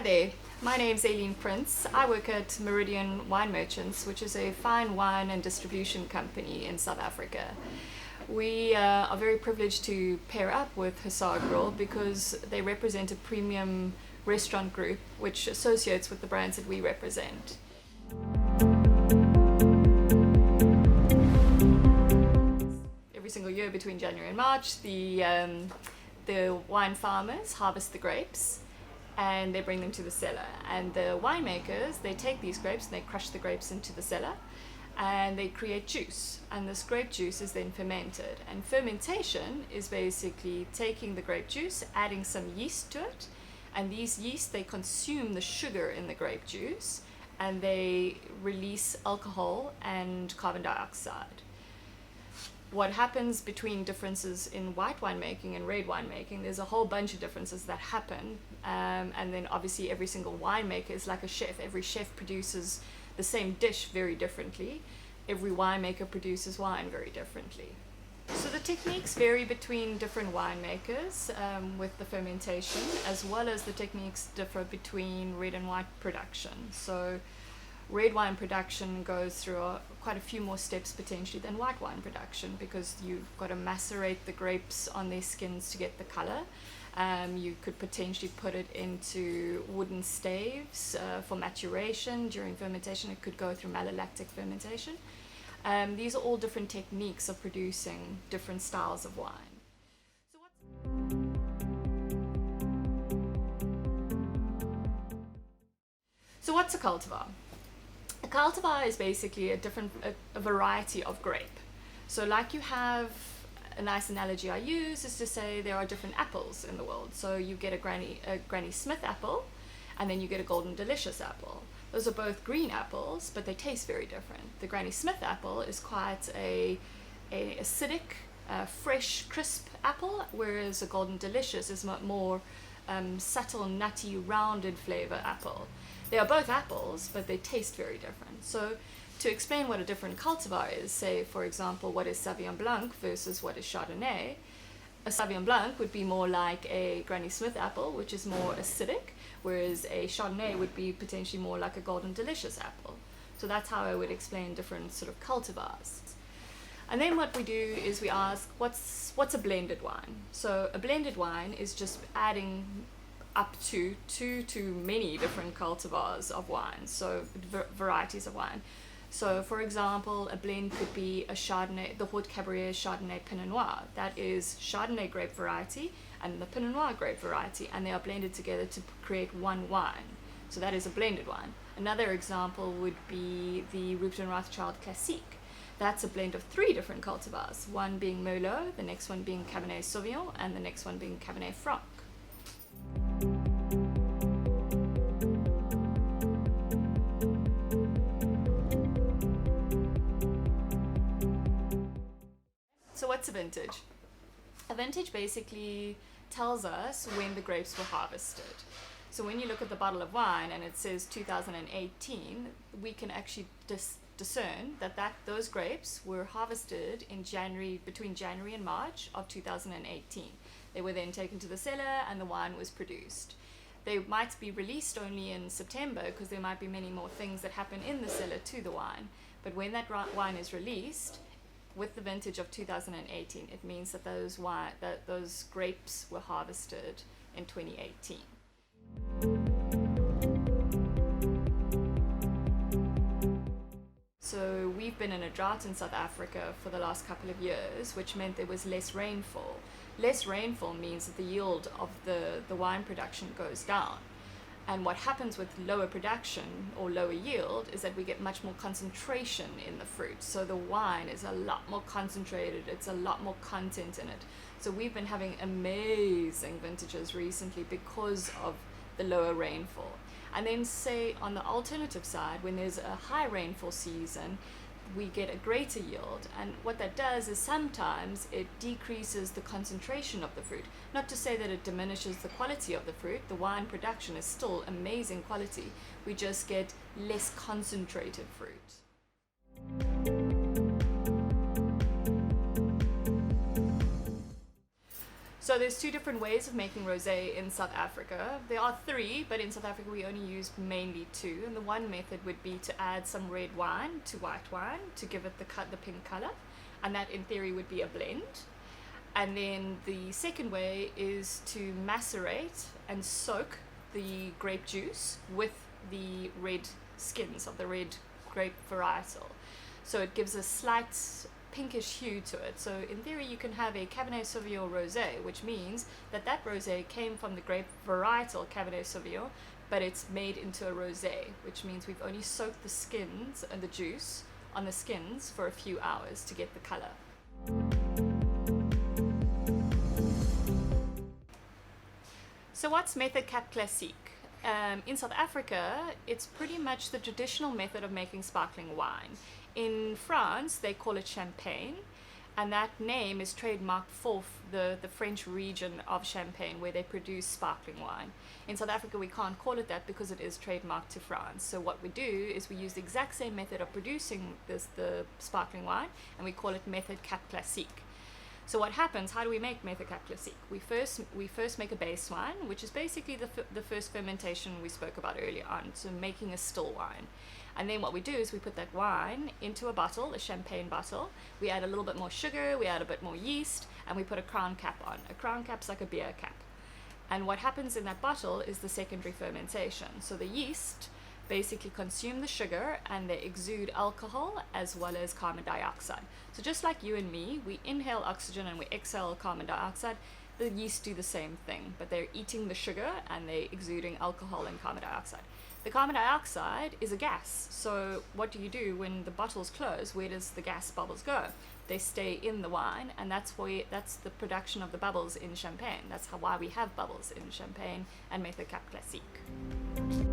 there, my name's Aileen Prince. I work at Meridian Wine Merchants, which is a fine wine and distribution company in South Africa. We are very privileged to pair up with Hussar Grill because they represent a premium restaurant group which associates with the brands that we represent. Every single year between January and March, the wine farmers harvest the grapes and they bring them to the cellar, and the winemakers, they take these grapes and they crush the grapes into the cellar and they create juice, and this grape juice is then fermented. And fermentation is basically taking the grape juice, adding some yeast to it, and these yeast, they consume the sugar in the grape juice and they release alcohol and carbon dioxide. What happens between differences in white winemaking and red winemaking, there's a whole bunch of differences that happen, and then obviously every single winemaker is like a chef. Every chef produces the same dish very differently. Every winemaker produces wine very differently. So the techniques vary between different winemakers with the fermentation, as well as the techniques differ between red and white production. So red wine production goes through quite a few more steps potentially than white wine production, because you've got to macerate the grapes on their skins to get the color. You could potentially put it into wooden staves for maturation. During fermentation, it could go through malolactic fermentation. These are all different techniques of producing different styles of wine. So what's a cultivar? A cultivar is basically a variety of grape. So like you have, a nice analogy I use is to say there are different apples in the world. So you get a Granny Smith apple, and then you get a Golden Delicious apple. Those are both green apples, but they taste very different. The Granny Smith apple is quite a acidic, fresh, crisp apple, whereas a Golden Delicious is more subtle, nutty, rounded flavor apple. They are both apples, but they taste very different. So to explain what a different cultivar is, say for example what is Sauvignon Blanc versus what is Chardonnay, a Sauvignon Blanc would be more like a Granny Smith apple, which is more acidic, whereas a Chardonnay would be potentially more like a Golden Delicious apple. So that's how I would explain different sort of cultivars. And then what we do is we ask, what's a blended wine? So a blended wine is just adding up to two to many different cultivars of wine, so varieties of wine. So for example, a blend could be a Chardonnay, the Haute Cabrera Chardonnay Pinot Noir. That is Chardonnay grape variety and the Pinot Noir grape variety, and they are blended together to create one wine. So that is a blended wine. Another example would be the Rupert and Rothschild Classique. That's a blend of three different cultivars, one being Merlot, the next one being Cabernet Sauvignon, and the next one being Cabernet Franc. So what's a vintage? A vintage basically tells us when the grapes were harvested. So when you look at the bottle of wine and it says 2018, we can actually discern that those grapes were harvested in between January and March of 2018. They were then taken to the cellar and the wine was produced. They might be released only in September because there might be many more things that happen in the cellar to the wine. But when that wine is released, with the vintage of 2018, it means that those grapes were harvested in 2018. So we've been in a drought in South Africa for the last couple of years, which meant there was less rainfall. Less rainfall means that the yield of the wine production goes down. And what happens with lower production or lower yield is that we get much more concentration in the fruit. So the wine is a lot more concentrated, it's a lot more content in it. So we've been having amazing vintages recently because of the lower rainfall. And then say on the alternative side, when there's a high rainfall season, we get a greater yield, and what that does is sometimes it decreases the concentration of the fruit. Not to say that it diminishes the quality of the fruit. The wine production is still amazing quality. We just get less concentrated fruit. So there's two different ways of making rosé in South Africa. There are three, but in South Africa we only use mainly two. And the one method would be to add some red wine to white wine to give it the pink color, and that in theory would be a blend. And then the second way is to macerate and soak the grape juice with the red skins of the red grape varietal. So it gives a slight pinkish hue to it. So in theory you can have a Cabernet Sauvignon rosé, which means that that rosé came from the grape varietal Cabernet Sauvignon, but it's made into a rosé, which means we've only soaked the skins and the juice on the skins for a few hours to get the color. So what's Method Cap Classique? In South Africa, it's pretty much the traditional method of making sparkling wine. In France, they call it champagne, and that name is trademarked for the French region of Champagne where they produce sparkling wine. In South Africa, we can't call it that because it is trademarked to France. So what we do is we use the exact same method of producing the sparkling wine, and we call it Method Cap Classique. So what happens, how do we make Method Cap Classique? We first make a base wine, which is basically the first fermentation we spoke about earlier on, so making a still wine. And then what we do is we put that wine into a bottle, a champagne bottle. We add a little bit more sugar, we add a bit more yeast, and we put a crown cap on. A crown cap's like a beer cap. And what happens in that bottle is the secondary fermentation. So the yeast basically consume the sugar and they exude alcohol as well as carbon dioxide. So just like you and me, we inhale oxygen and we exhale carbon dioxide. The yeast do the same thing, but they're eating the sugar and they're exuding alcohol and carbon dioxide. The carbon dioxide is a gas. So what do you do when the bottle's closed? Where does the gas bubbles go? They stay in the wine, and that's the production of the bubbles in champagne. That's why we have bubbles in champagne and Method Cap Classique.